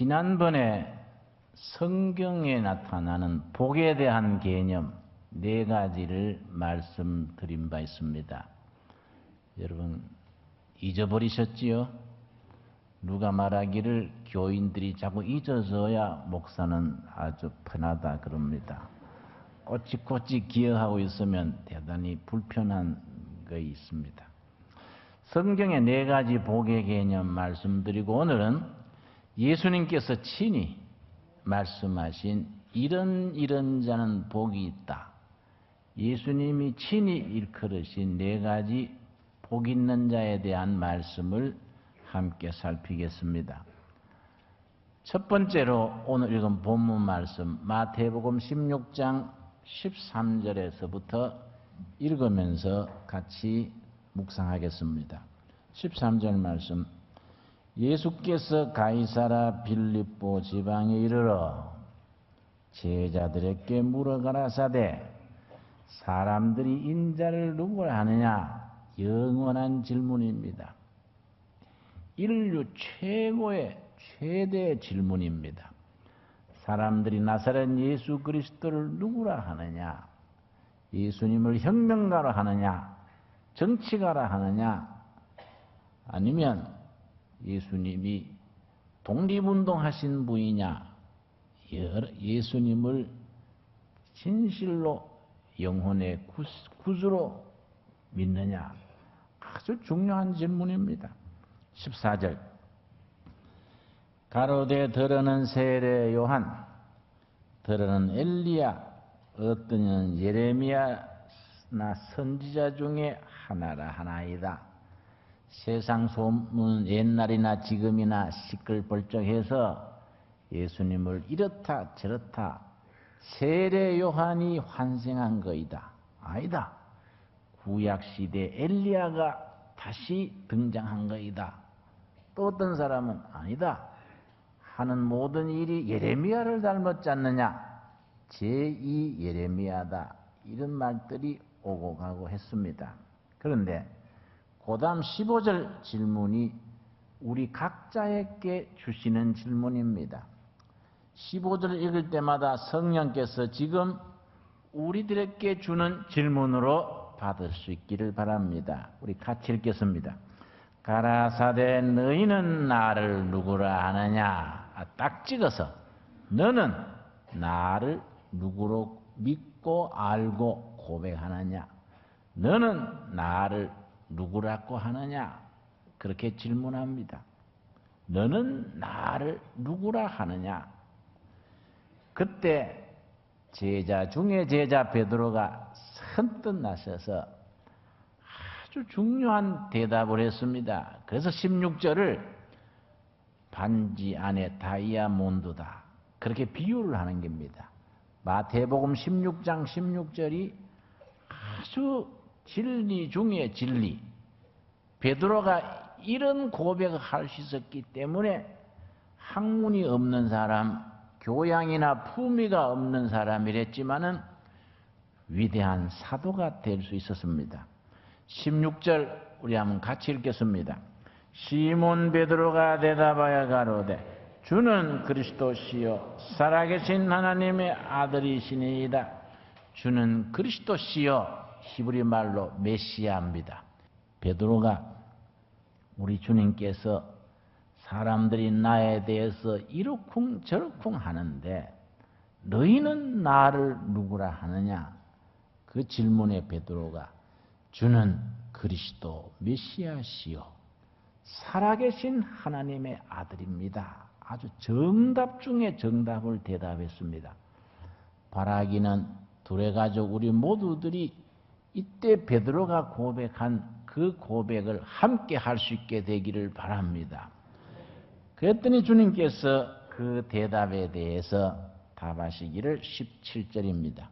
지난번에 성경에 나타나는 복에 대한 개념 4가지를 말씀드린 바 있습니다. 여러분 잊어버리셨지요? 누가 말하기를 교인들이 자꾸 잊어져야 목사는 아주 편하다 그럽니다. 꼬치꼬치 기억하고 있으면 대단히 불편한 거 있습니다. 성경의 4가지 복의 개념 말씀드리고 오늘은 예수님께서 친히 말씀하신 이런 자는 복이 있다. 예수님이 친히 일컬으신 4가지 복 있는 자에 대한 말씀을 함께 살피겠습니다. 첫 번째로 오늘 읽은 본문 말씀 마태복음 16장 13절에서부터 읽으면서 같이 묵상하겠습니다. 13절 말씀 예수께서 가이사라 빌립보 지방에 이르러 제자들에게 물어가라사대 사람들이 인자를 누구라 하느냐? 영원한 질문입니다. 인류 최대의 질문입니다. 사람들이 나사렛 예수 그리스도를 누구라 하느냐? 예수님을 혁명가라 하느냐? 정치가라 하느냐? 아니면 예수님이 독립운동하신 분이냐? 예수님을 진실로 영혼의 구주로 믿느냐? 아주 중요한 질문입니다. 14절 가로되 더러는 세례 요한, 더러는 엘리야, 어떤 이는 예레미야나 선지자 중에 하나라 하나이다. 세상 소문 옛날이나 지금이나 시끌벌쩍해서 예수님을 이렇다 저렇다 세례 요한이 환생한 거이다. 아니다. 구약시대 엘리야가 다시 등장한 거이다. 또 어떤 사람은 아니다. 하는 모든 일이 예레미야를 닮았지 않느냐. 제2 예레미야다. 이런 말들이 오고 가고 했습니다. 그런데 그 다음 15절 질문이 우리 각자에게 주시는 질문입니다. 15절 읽을 때마다 성령께서 지금 우리들에게 주는 질문으로 받을 수 있기를 바랍니다. 우리 같이 읽겠습니다. 가라사대 너희는 나를 누구라 하느냐? 딱 찍어서 너는 나를 누구로 믿고 알고 고백하느냐? 너는 나를 누구라고 하느냐? 그렇게 질문합니다. 너는 나를 누구라 하느냐? 그때 제자 중에 제자 베드로가 선뜻 나서서 아주 중요한 대답을 했습니다. 그래서 16절을 반지 안에 다이아몬드다. 그렇게 비유를 하는 겁니다. 마태복음 16장 16절이 아주 진리 중에 진리. 베드로가 이런 고백을 할 수 있었기 때문에 학문이 없는 사람, 교양이나 품위가 없는 사람이랬지만은 위대한 사도가 될 수 있었습니다. 16절 우리 한번 같이 읽겠습니다. 시몬 베드로가 대답하여 가로되 주는 그리스도시요 살아계신 하나님의 아들이시니이다. 주는 그리스도시요 히브리 말로 메시아입니다. 베드로가 우리 주님께서 사람들이 나에 대해서 이러쿵 저러쿵 하는데 너희는 나를 누구라 하느냐? 그 질문에 베드로가 주는 그리스도 메시아시요 살아계신 하나님의 아들입니다. 아주 정답 중에 정답을 대답했습니다. 바라기는 둘의 가족 우리 모두들이 이때 베드로가 고백한 그 고백을 함께 할 수 있게 되기를 바랍니다. 그랬더니 주님께서 그 대답에 대해서 답하시기를 17절입니다.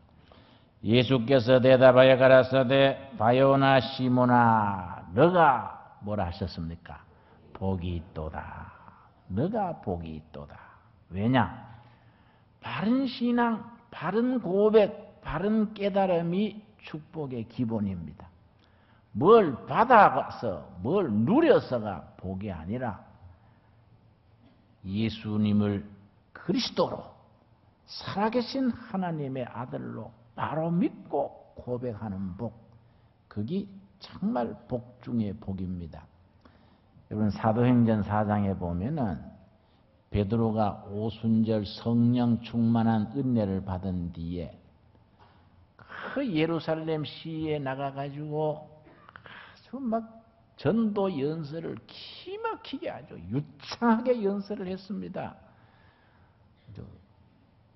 예수께서 대답하여 가라사대 바요나 시몬아 너가 뭐라 하셨습니까? 복이 있도다. 너가 복이 있도다. 왜냐? 바른 신앙, 바른 고백, 바른 깨달음이 축복의 기본입니다. 뭘 받아서 뭘 누려서가 복이 아니라 예수님을 그리스도로 살아계신 하나님의 아들로 바로 믿고 고백하는 복, 그게 정말 복 중의 복입니다. 여러분 사도행전 4장에 보면은 베드로가 오순절 성령 충만한 은혜를 받은 뒤에 그 예루살렘 시에 나가가지고 아주 막 전도 연설을 기막히게 아주 유창하게 연설을 했습니다.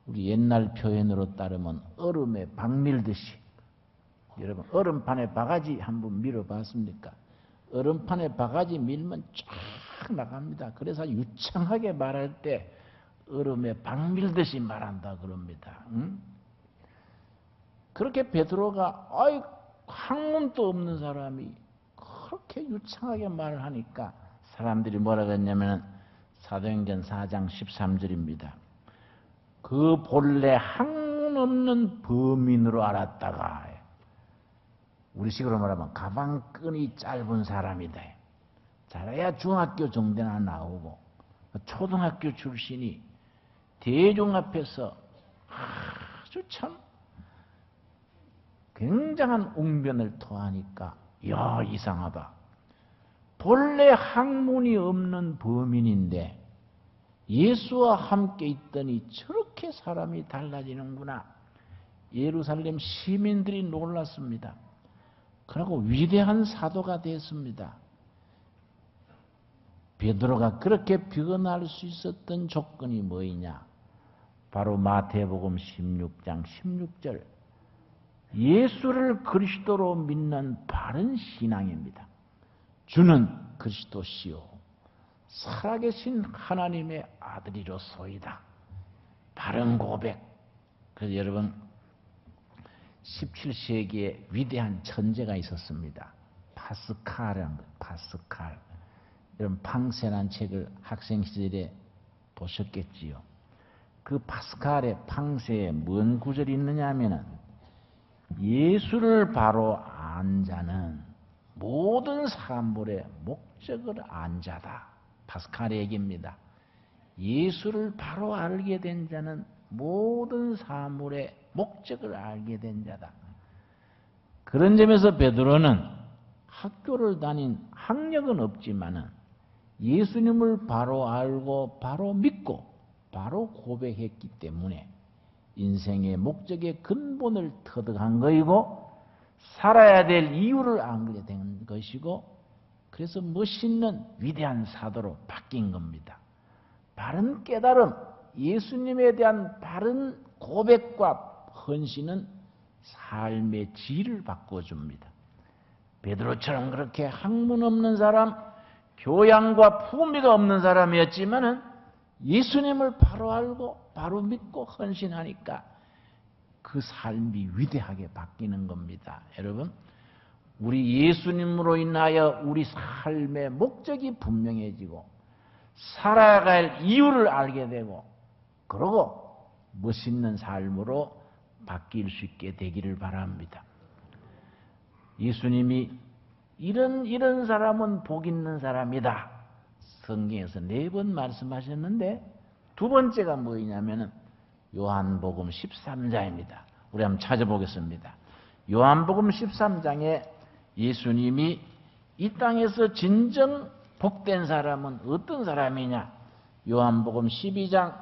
우리 옛날 표현으로 따르면 얼음에 박 밀듯이. 여러분 얼음판에 바가지 한번 밀어봤습니까? 얼음판에 바가지 밀면 쫙 나갑니다. 그래서 유창하게 말할 때 얼음에 박 밀듯이 말한다 그럽니다. 응? 그렇게 베드로가 학문도 없는 사람이 그렇게 유창하게 말을 하니까 사람들이 뭐라고 했냐면 사도행전 4장 13절입니다. 그 본래 학문 없는 범인으로 알았다가, 우리식으로 말하면 가방끈이 짧은 사람이다. 잘해야 중학교 정도나 나오고 초등학교 출신이 대중 앞에서 아주 참 굉장한 웅변을 토하니까 야, 이상하다. 본래 학문이 없는 범인인데 예수와 함께 있더니 저렇게 사람이 달라지는구나. 예루살렘 시민들이 놀랐습니다. 그리고 위대한 사도가 됐습니다. 베드로가 그렇게 변할 수 있었던 조건이 뭐이냐? 바로 마태복음 16장 16절. 예수를 그리스도로 믿는 바른 신앙입니다. 주는 그리스도시요 살아계신 하나님의 아들이로소이다. 바른 고백. 그래서 여러분 17세기에 위대한 천재가 있었습니다. 파스칼이라는 거예요. 파스칼. 여러분 팡세라는 책을 학생 시절에 보셨겠지요. 그 파스칼의 팡세에 뭔 구절이 있느냐 하면은 예수를 바로 안 자는 모든 사물의 목적을 안 자다. 파스칼의 얘기입니다. 예수를 바로 알게 된 자는 모든 사물의 목적을 알게 된 자다. 그런 점에서 베드로는 학교를 다닌 학력은 없지만은 예수님을 바로 알고 바로 믿고 바로 고백했기 때문에 인생의 목적의 근본을 터득한 것이고 살아야 될 이유를 알게 된 것이고 그래서 멋있는 위대한 사도로 바뀐 겁니다. 바른 깨달음, 예수님에 대한 바른 고백과 헌신은 삶의 질을 바꿔줍니다. 베드로처럼 그렇게 학문 없는 사람, 교양과 품위가 없는 사람이었지만은 예수님을 바로 알고 바로 믿고 헌신하니까 그 삶이 위대하게 바뀌는 겁니다. 여러분, 우리 예수님으로 인하여 우리 삶의 목적이 분명해지고 살아갈 이유를 알게 되고 그러고 멋있는 삶으로 바뀔 수 있게 되기를 바랍니다. 예수님이 이런 사람은 복 있는 사람이다. 성경에서 4번 말씀하셨는데 두 번째가 뭐냐면은 요한복음 13장입니다. 우리 한번 찾아보겠습니다. 요한복음 13장에 예수님이 이 땅에서 진정 복된 사람은 어떤 사람이냐? 요한복음 12장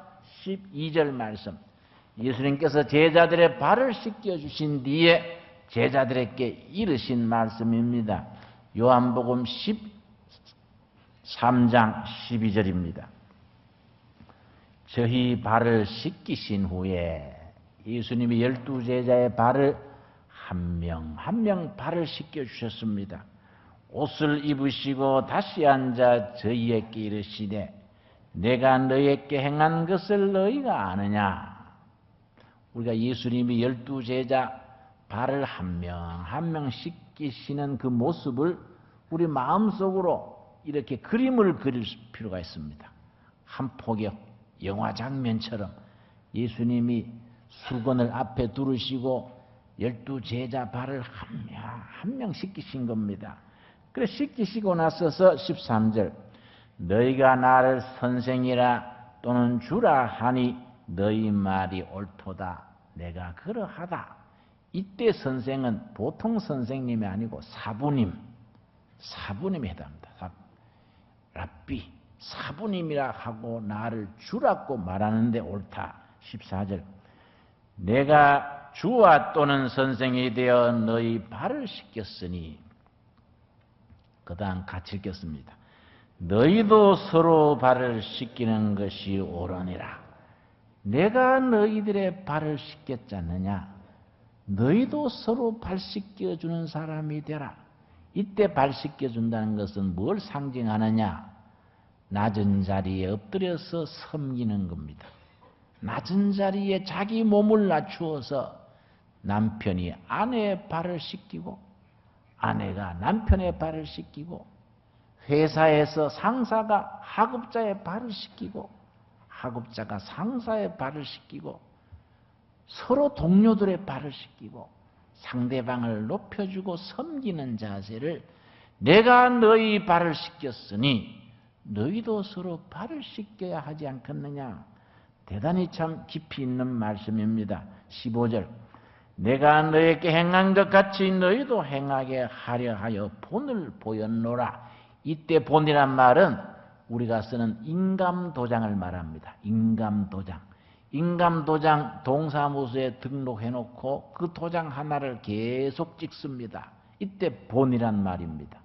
12절 말씀. 예수님께서 제자들의 발을 씻겨주신 뒤에 제자들에게 이르신 말씀입니다. 요한복음 13장 12절입니다. 저희 발을 씻기신 후에 예수님이 12제자의 발을 한 명 한 명 발을 씻겨주셨습니다. 옷을 입으시고 다시 앉아 저희에게 이르시되 내가 너희에게 행한 것을 너희가 아느냐? 우리가 예수님이 12제자 발을 한 명 한 명 씻기시는 그 모습을 우리 마음속으로 이렇게 그림을 그릴 필요가 있습니다. 한 폭의 영화 장면처럼 예수님이 수건을 앞에 두르시고 12제자 발을 한 명 한 명 씻기신 겁니다. 그래 씻기시고 나서서 13절 너희가 나를 선생이라 또는 주라 하니 너희 말이 옳도다. 내가 그러하다. 이때 선생은 보통 선생님이 아니고 사부님에 해당합니다. 랍비, 사부님이라 하고 나를 주라고 말하는데 옳다. 14절. 내가 주와 또는 선생이 되어 너희 발을 씻겼으니, 그 다음 같이 읽겠습니다. 너희도 서로 발을 씻기는 것이 옳으니라. 내가 너희들의 발을 씻겼지 않느냐? 너희도 서로 발 씻겨주는 사람이 되라. 이때 발 씻겨준다는 것은 뭘 상징하느냐? 낮은 자리에 엎드려서 섬기는 겁니다. 낮은 자리에 자기 몸을 낮추어서 남편이 아내의 발을 씻기고, 아내가 남편의 발을 씻기고, 회사에서 상사가 하급자의 발을 씻기고, 하급자가 상사의 발을 씻기고, 서로 동료들의 발을 씻기고, 상대방을 높여주고 섬기는 자세를 내가 너희 발을 씻겼으니 너희도 서로 발을 씻겨야 하지 않겠느냐. 대단히 참 깊이 있는 말씀입니다. 15절. 내가 너에게 행한 것 같이 너희도 행하게 하려 하여 본을 보였노라. 이때 본이란 말은 우리가 쓰는 인감도장을 말합니다. 인감도장. 인감도장 동사무소에 등록해놓고 그 도장 하나를 계속 찍습니다. 이때 본이란 말입니다.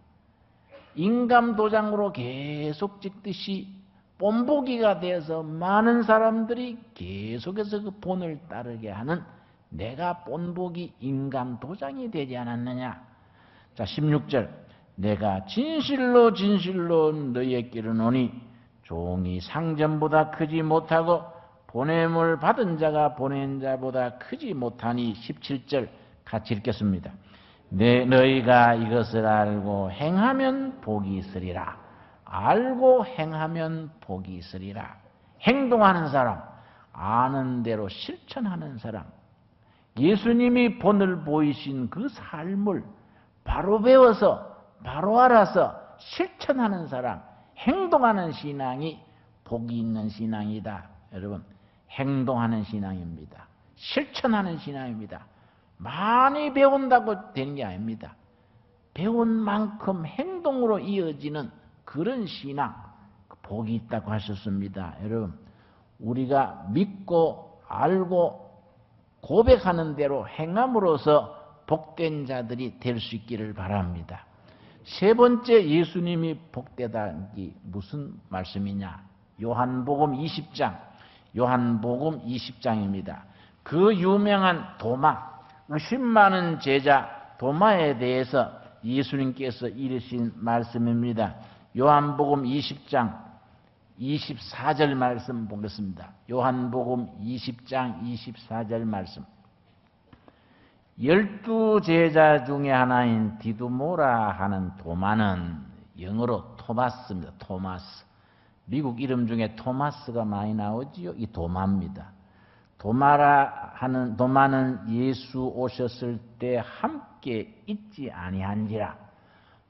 인감도장으로 계속 찍듯이 본보기가 되어서 많은 사람들이 계속해서 그 본을 따르게 하는 내가 본보기 인감도장이 되지 않았느냐. 자, 16절. 내가 진실로 진실로 너희에게 이르노니 종이 상전보다 크지 못하고 보냄을 받은 자가 보낸 자보다 크지 못하니. 17절 같이 읽겠습니다. 너희가 이것을 알고 행하면 복이 있으리라. 알고 행하면 복이 있으리라. 행동하는 사람, 아는 대로 실천하는 사람, 예수님이 본을 보이신 그 삶을 바로 배워서 바로 알아서 실천하는 사람, 행동하는 신앙이 복이 있는 신앙이다. 여러분, 행동하는 신앙입니다. 실천하는 신앙입니다. 많이 배운다고 되는 게 아닙니다. 배운 만큼 행동으로 이어지는 그런 신앙, 복이 있다고 하셨습니다. 여러분, 우리가 믿고 알고 고백하는 대로 행함으로써 복된 자들이 될 수 있기를 바랍니다. 세 번째 예수님이 복되다는 게 무슨 말씀이냐? 요한복음 20장, 요한복음 20장입니다. 그 유명한 도마, 의심 많은 제자 도마에 대해서 예수님께서 이르신 말씀입니다. 요한복음 20장 24절 말씀 보겠습니다. 요한복음 20장 24절 말씀. 12 제자 중에 하나인 디두모라 하는 도마는 영어로 토마스입니다. 토마스. 미국 이름 중에 토마스가 많이 나오지요. 이 도마입니다. 도마는 예수 오셨을 때 함께 있지 아니한지라.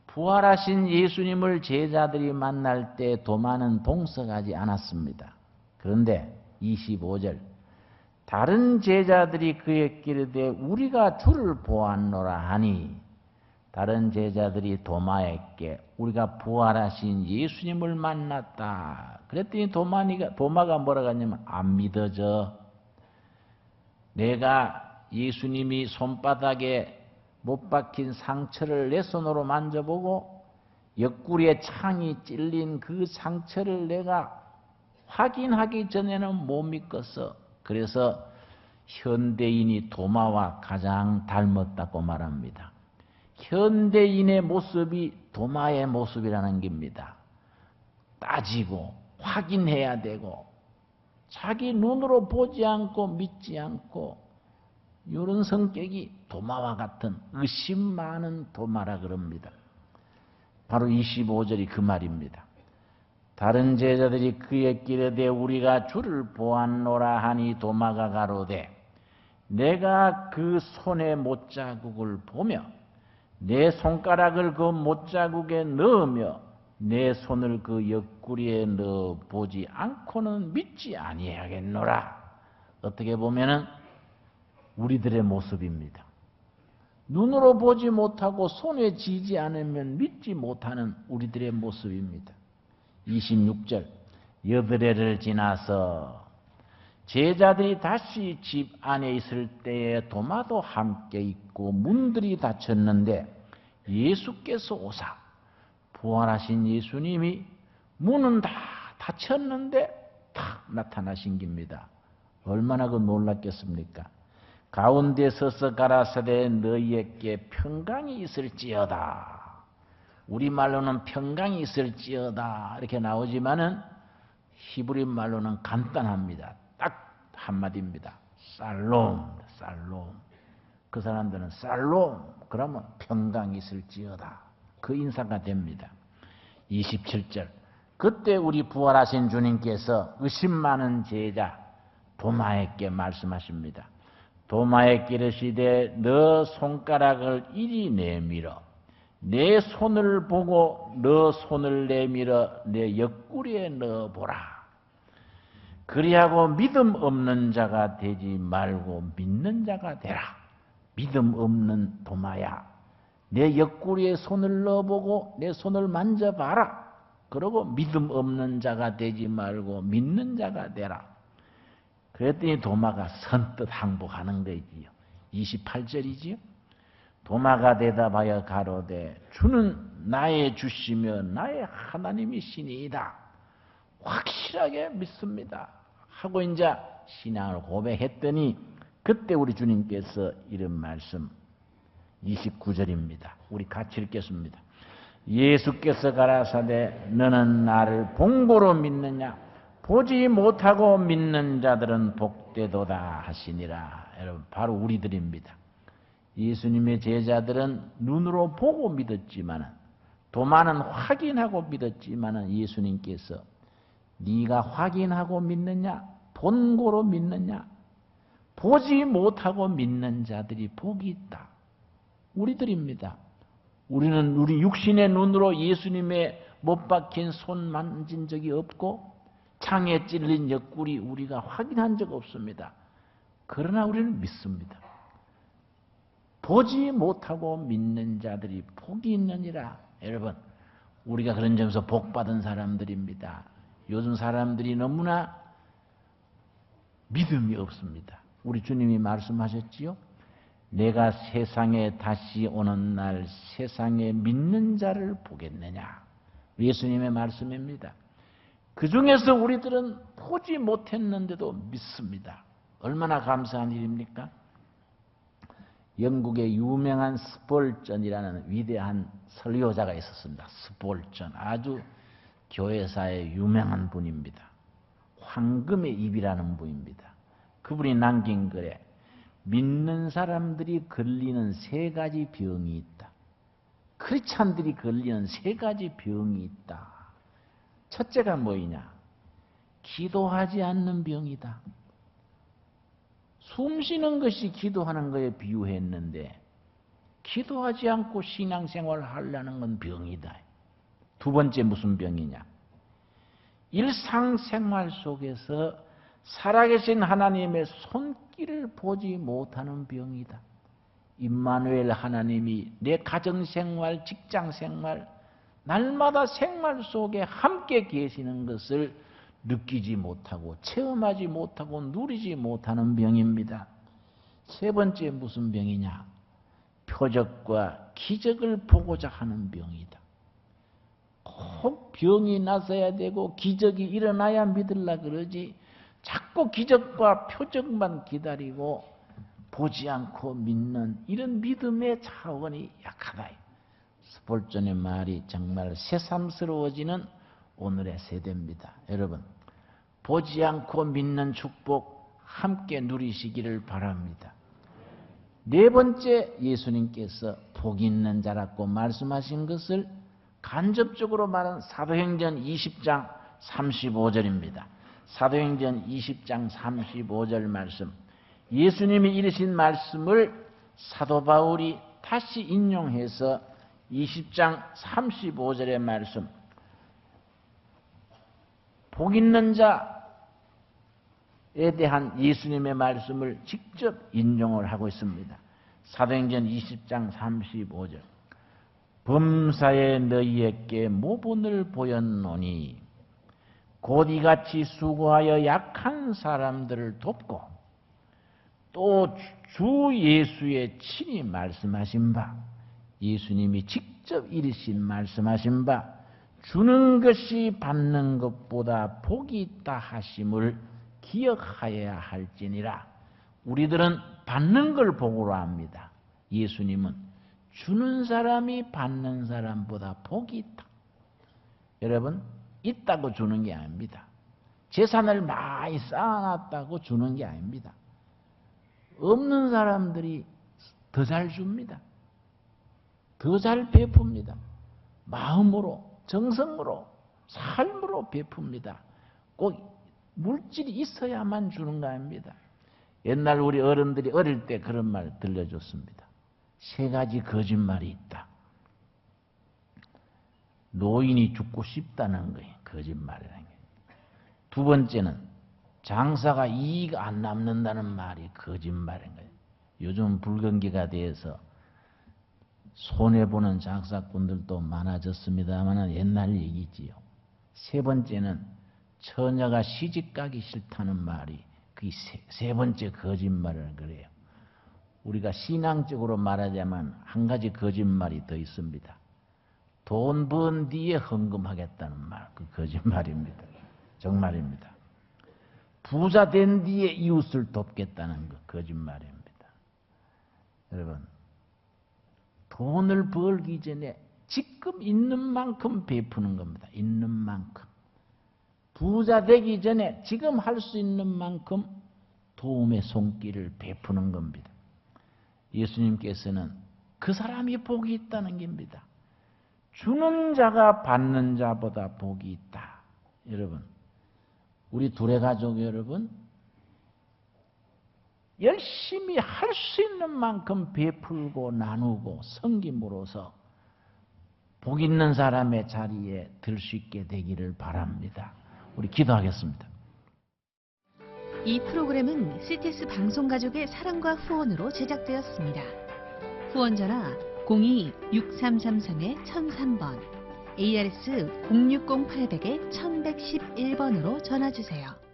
부활하신 예수님을 제자들이 만날 때 도마는 동석하지 않았습니다. 그런데 25절. 다른 제자들이 그에게 이르되 우리가 주를 보았노라 하니, 다른 제자들이 도마에게 우리가 부활하신 예수님을 만났다. 그랬더니 도마가 뭐라고 하냐면 안 믿어져. 내가 예수님이 손바닥에 못 박힌 상처를 내 손으로 만져보고 옆구리에 창이 찔린 그 상처를 내가 확인하기 전에는 못 믿겠어. 그래서 현대인이 도마와 가장 닮았다고 말합니다. 현대인의 모습이 도마의 모습이라는 겁니다. 따지고 확인해야 되고 자기 눈으로 보지 않고 믿지 않고 이런 성격이 도마와 같은 의심 많은 도마라 그럽니다. 바로 25절이 그 말입니다. 다른 제자들이 그에게 이르되 우리가 주를 보았노라 하니 도마가 가로되 내가 그 손의 못자국을 보며 내 손가락을 그 못자국에 넣으며 내 손을 그 옆구리에 넣어 보지 않고는 믿지 아니하겠노라. 어떻게 보면은 우리들의 모습입니다. 눈으로 보지 못하고 손에 쥐지 않으면 믿지 못하는 우리들의 모습입니다. 26절 여드레를 지나서 제자들이 다시 집 안에 있을 때에 도마도 함께 있고 문들이 닫혔는데 예수께서 오사 부활하신 예수님이 문은 다 닫혔는데 탁 나타나신 겁니다. 얼마나 그 놀랐겠습니까? 가운데 서서 가라사대 너희에게 평강이 있을지어다. 우리말로는 평강이 있을지어다 이렇게 나오지만은 히브리 말로는 간단합니다. 딱 한마디입니다. 살롬, 살롬. 그 사람들은 살롬 그러면 평강이 있을지어다. 그 인사가 됩니다. 27절 그때 우리 부활하신 주님께서 의심 많은 제자 도마에게 말씀하십니다. 도마에게 이르시되 너 손가락을 이리 내밀어 내 손을 보고 너 손을 내밀어 내 옆구리에 넣어보라. 그리하고 믿음 없는 자가 되지 말고 믿는 자가 되라. 믿음 없는 도마야 내 옆구리에 손을 넣어보고 내 손을 만져봐라. 그러고 믿음 없는 자가 되지 말고 믿는 자가 되라. 그랬더니 도마가 선뜻 항복하는 거지요. 28절이지요. 도마가 대답하여 가로되 주는 나의 주시며 나의 하나님이시니이다. 확실하게 믿습니다. 하고 이제 신앙을 고백했더니 그때 우리 주님께서 이런 말씀 29절입니다. 우리 같이 읽겠습니다. 예수께서 가라사대 너는 나를 본고로 믿느냐 보지 못하고 믿는 자들은 복되도다 하시니라. 여러분 바로 우리들입니다. 예수님의 제자들은 눈으로 보고 믿었지만 도마는 확인하고 믿었지만 예수님께서 네가 확인하고 믿느냐 본고로 믿느냐 보지 못하고 믿는 자들이 복이 있다. 우리들입니다. 우리는 우리 육신의 눈으로 예수님의 못 박힌 손 만진 적이 없고 창에 찔린 옆구리 우리가 확인한 적 없습니다. 그러나 우리는 믿습니다. 보지 못하고 믿는 자들이 복이 있느니라. 여러분 우리가 그런 점에서 복받은 사람들입니다. 요즘 사람들이 너무나 믿음이 없습니다. 우리 주님이 말씀하셨지요. 내가 세상에 다시 오는 날 세상에 믿는 자를 보겠느냐. 예수님의 말씀입니다. 그 중에서 우리들은 보지 못했는데도 믿습니다. 얼마나 감사한 일입니까? 영국의 유명한 스폴전이라는 위대한 설교자가 있었습니다. 스폴전 아주 교회사에 유명한 분입니다. 황금의 입이라는 분입니다. 그분이 남긴 글에 믿는 사람들이 걸리는 세 가지 병이 있다. 크리스찬들이 걸리는 세 가지 병이 있다. 첫째가 뭐이냐? 기도하지 않는 병이다. 숨 쉬는 것이 기도하는 것에 비유했는데 기도하지 않고 신앙생활을 하려는 건 병이다. 두 번째 무슨 병이냐? 일상생활 속에서 살아계신 하나님의 손길을 보지 못하는 병이다. 임마누엘 하나님이 내 가정생활, 직장생활, 날마다 생활 속에 함께 계시는 것을 느끼지 못하고 체험하지 못하고 누리지 못하는 병입니다. 세 번째 무슨 병이냐? 표적과 기적을 보고자 하는 병이다. 꼭 병이 나서야 되고 기적이 일어나야 믿으려 그러지 자꾸 기적과 표적만 기다리고 보지 않고 믿는 이런 믿음의 차원이 약하다. 스폴전의 말이 정말 새삼스러워지는 오늘의 세대입니다. 여러분 보지 않고 믿는 축복 함께 누리시기를 바랍니다. 네 번째 예수님께서 복 있는 자라고 말씀하신 것을 간접적으로 말한 사도행전 20장 35절입니다. 사도행전 20장 35절 말씀 예수님이 이르신 말씀을 사도 바울이 다시 인용해서 20장 35절의 말씀 복 있는 자에 대한 예수님의 말씀을 직접 인용을 하고 있습니다. 사도행전 20장 35절. 범사에 너희에게 모본을 보였노니 곧 이같이 수고하여 약한 사람들을 돕고 또 주 예수의 친히 말씀하신 바, 예수님이 직접 이르신 말씀하신 바, 주는 것이 받는 것보다 복이 있다 하심을 기억하여야 할지니라. 우리들은 받는 걸 복으로 합니다. 예수님은 주는 사람이 받는 사람보다 복이 있다. 여러분, 있다고 주는 게 아닙니다. 재산을 많이 쌓아놨다고 주는 게 아닙니다. 없는 사람들이 더 잘 줍니다. 더 잘 베풉니다. 마음으로, 정성으로, 삶으로 베풉니다. 꼭 물질이 있어야만 주는 거 아닙니다. 옛날 우리 어른들이 어릴 때 그런 말 들려줬습니다. 3가지 거짓말이 있다. 노인이 죽고 싶다는 거예요. 거짓말이라는 게. 2번째는 장사가 이익 안 남는다는 말이 거짓말인 거예요. 요즘 불경기가 돼서 손해보는 장사꾼들도 많아졌습니다만 옛날 얘기지요. 3번째는 처녀가 시집가기 싫다는 말이 그게 3번째 거짓말을 그래요. 우리가 신앙적으로 말하자면 한 가지 거짓말이 더 있습니다. 돈 번 뒤에 헌금하겠다는 말, 그 거짓말입니다. 정말입니다. 부자 된 뒤에 이웃을 돕겠다는 거 거짓말입니다. 여러분, 돈을 벌기 전에 지금 있는 만큼 베푸는 겁니다. 있는 만큼. 부자 되기 전에 지금 할 수 있는 만큼 도움의 손길을 베푸는 겁니다. 예수님께서는 그 사람이 복이 있다는 겁니다. 주는 자가 받는 자보다 복이 있다. 여러분, 우리 둘의 가족 여러분, 열심히 할 수 있는 만큼 베풀고 나누고 섬김으로써 복 있는 사람의 자리에 들 수 있게 되기를 바랍니다. 우리 기도하겠습니다. 이 프로그램은 CTS 방송가족의 사랑과 후원으로 제작되었습니다. 후원전화 02-6333-1003번, ARS 060-800-1111번으로 전화주세요.